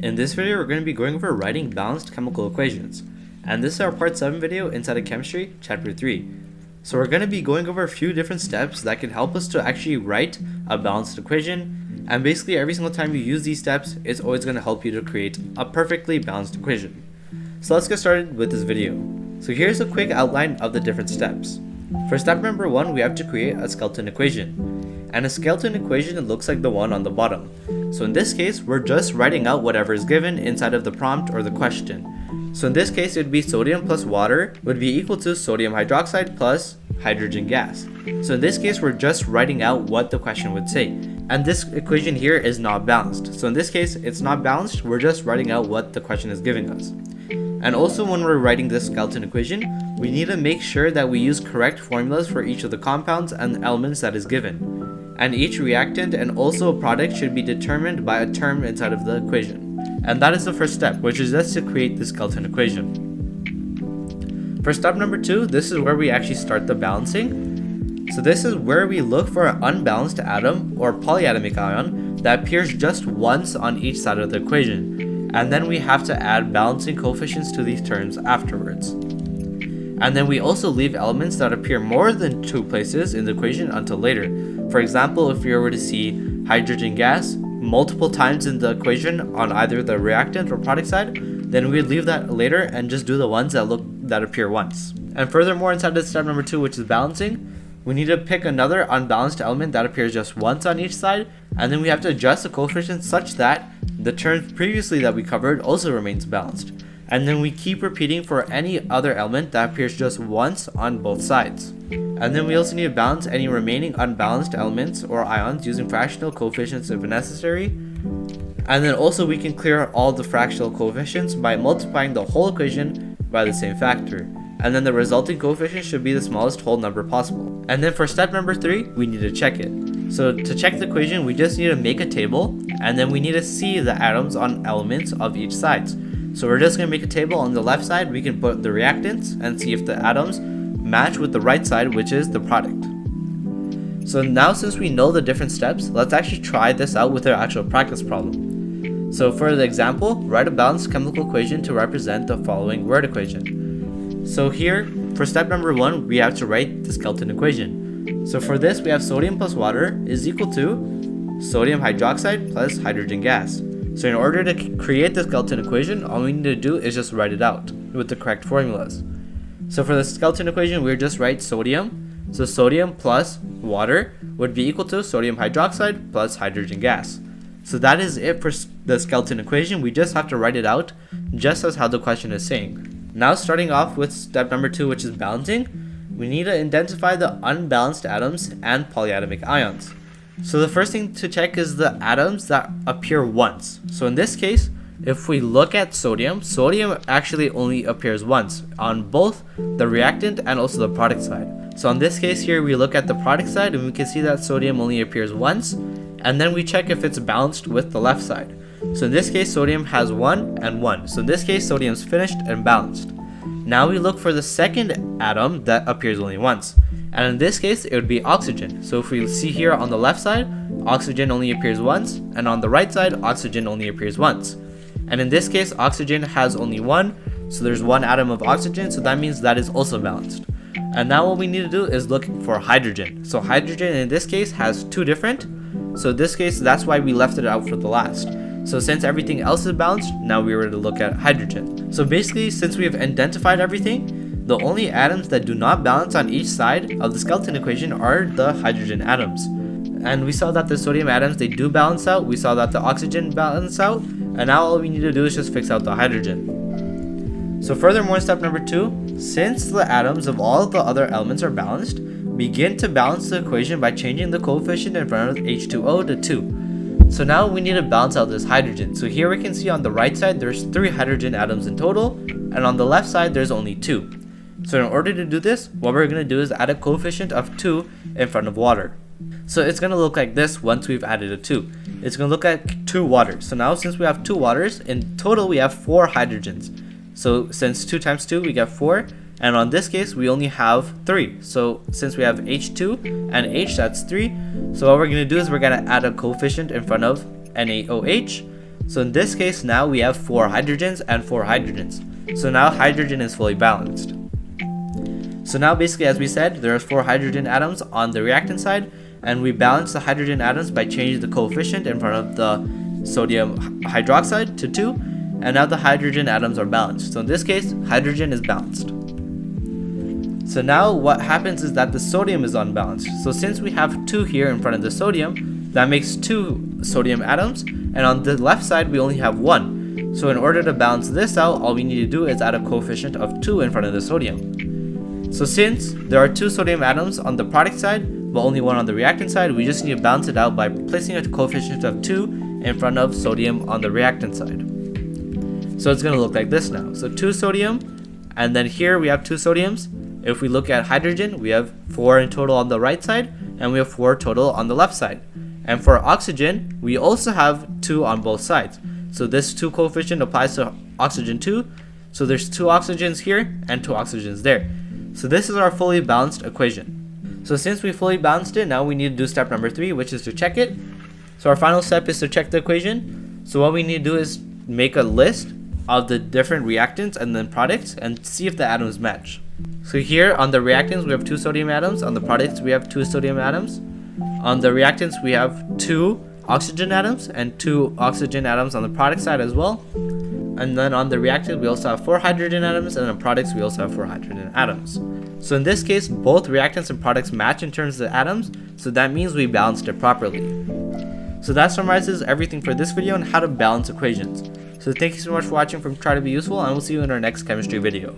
In this video, we're going to be going over writing balanced chemical equations, and this is our part 7 video inside of chemistry, chapter 3. So we're going to be going over a few different steps that can help us to actually write a balanced equation, and basically every single time you use these steps, it's always going to help you to create a perfectly balanced equation. So let's get started with this video. So here's a quick outline of the different steps. For step number 1, we have to create a skeleton equation, and a skeleton equation looks like the one on the bottom. So in this case, we're just writing out whatever is given inside of the prompt or the question. So in this case, it would be sodium plus water would be equal to sodium hydroxide plus hydrogen gas. So in this case, we're just writing out what the question would say. And this equation here is not balanced. So in this case, it's not balanced. We're just writing out what the question is giving us. And also when we're writing this skeleton equation, we need to make sure that we use correct formulas for each of the compounds and elements that is given. And each reactant and also a product should be determined by a term inside of the equation. And that is the first step, which is just to create the skeleton equation. For step number 2, this is where we actually start the balancing. So this is where we look for an unbalanced atom or polyatomic ion that appears just once on each side of the equation. And then we have to add balancing coefficients to these terms afterwards. And then we also leave elements that appear more than 2 places in the equation until later. For example, if we were to see hydrogen gas multiple times in the equation on either the reactant or product side, then we'd leave that later and just do the ones that appear once. And furthermore, inside of step number 2, which is balancing, we need to pick another unbalanced element that appears just once on each side, and then we have to adjust the coefficient such that the term previously that we covered also remains balanced. And then we keep repeating for any other element that appears just once on both sides. And then we also need to balance any remaining unbalanced elements or ions using fractional coefficients if necessary. And then also we can clear all the fractional coefficients by multiplying the whole equation by the same factor. And then the resulting coefficient should be the smallest whole number possible. And then for step number 3, we need to check it. So to check the equation, we just need to make a table, and then we need to see the atoms on elements of each side. So we're just going to make a table. On the left side, we can put the reactants and see if the atoms match with the right side, which is the product. So now since we know the different steps, let's actually try this out with our actual practice problem. So for the example, write a balanced chemical equation to represent the following word equation. So here, for step number 1, we have to write the skeleton equation. So for this, we have sodium plus water is equal to sodium hydroxide plus hydrogen gas. So in order to create the skeleton equation, all we need to do is just write it out with the correct formulas. So for the skeleton equation, we'll just write sodium. So sodium plus water would be equal to sodium hydroxide plus hydrogen gas. So that is it for the skeleton equation. We just have to write it out just as how the question is saying. Now starting off with step number 2, which is balancing, we need to identify the unbalanced atoms and polyatomic ions. So the first thing to check is the atoms that appear once. So in this case, if we look at sodium actually only appears once on both the reactant and also the product side. So in this case here, we look at the product side and we can see that sodium only appears once, and then we check if it's balanced with the left side. So in this case, sodium has 1 and 1. So in this case, sodium's finished and balanced. Now we look for the second atom that appears only once. And in this case, it would be oxygen. So if we see here on the left side, oxygen only appears once, and on the right side, oxygen only appears once. And in this case, oxygen has only 1, so there's 1 atom of oxygen, so that means that is also balanced. And now what we need to do is look for hydrogen. So hydrogen in this case has 2 different, so in this case, that's why we left it out for the last. So since everything else is balanced, now we were to look at hydrogen. So basically, since we have identified everything, the only atoms that do not balance on each side of the skeleton equation are the hydrogen atoms. And we saw that the sodium atoms, they do balance out. We saw that the oxygen balance out. And now all we need to do is just fix out the hydrogen. So furthermore, step number 2, since the atoms of all the other elements are balanced, begin to balance the equation by changing the coefficient in front of H2O to 2. So now we need to balance out this hydrogen. So here we can see on the right side, there's 3 hydrogen atoms in total. And on the left side, there's only 2. So in order to do this, what we're going to do is add a coefficient of 2 in front of water. So it's going to look like this once we've added a 2. It's going to look like 2 waters. So now since we have 2 waters, in total we have 4 hydrogens. So since 2 times 2, we get 4. And on this case, we only have 3. So since we have H2 and H, that's 3. So what we're going to do is we're going to add a coefficient in front of NaOH. So in this case, now we have 4 hydrogens and 4 hydrogens. So now hydrogen is fully balanced. So now basically, as we said, there are 4 hydrogen atoms on the reactant side, and we balance the hydrogen atoms by changing the coefficient in front of the sodium hydroxide to 2, and now the hydrogen atoms are balanced. So in this case, hydrogen is balanced. So now what happens is that the sodium is unbalanced. So since we have 2 here in front of the sodium, that makes 2 sodium atoms, and on the left side we only have 1. So in order to balance this out, all we need to do is add a coefficient of 2 in front of the sodium. So since there are 2 sodium atoms on the product side, but only 1 on the reactant side, we just need to balance it out by placing a coefficient of 2 in front of sodium on the reactant side. So it's going to look like this now. So 2 sodium, and then here we have 2 sodiums. If we look at hydrogen, we have 4 in total on the right side, and we have 4 total on the left side. And for oxygen, we also have 2 on both sides. So this 2 coefficient applies to oxygen 2. So there's 2 oxygens here and 2 oxygens there. So this is our fully balanced equation. So since we fully balanced it, now we need to do step number 3, which is to check it. So our final step is to check the equation. So what we need to do is make a list of the different reactants and then products and see if the atoms match. So here on the reactants we have 2 sodium atoms, on the products we have 2 sodium atoms. On the reactants we have 2 oxygen atoms and 2 oxygen atoms on the product side as well. And then on the reactant we also have 4 hydrogen atoms, and on products we also have 4 hydrogen atoms. So in this case, both reactants and products match in terms of the atoms, so that means we balanced it properly. So that summarizes everything for this video on how to balance equations. So thank you so much for watching from Try to Be Useful, and we'll see you in our next chemistry video.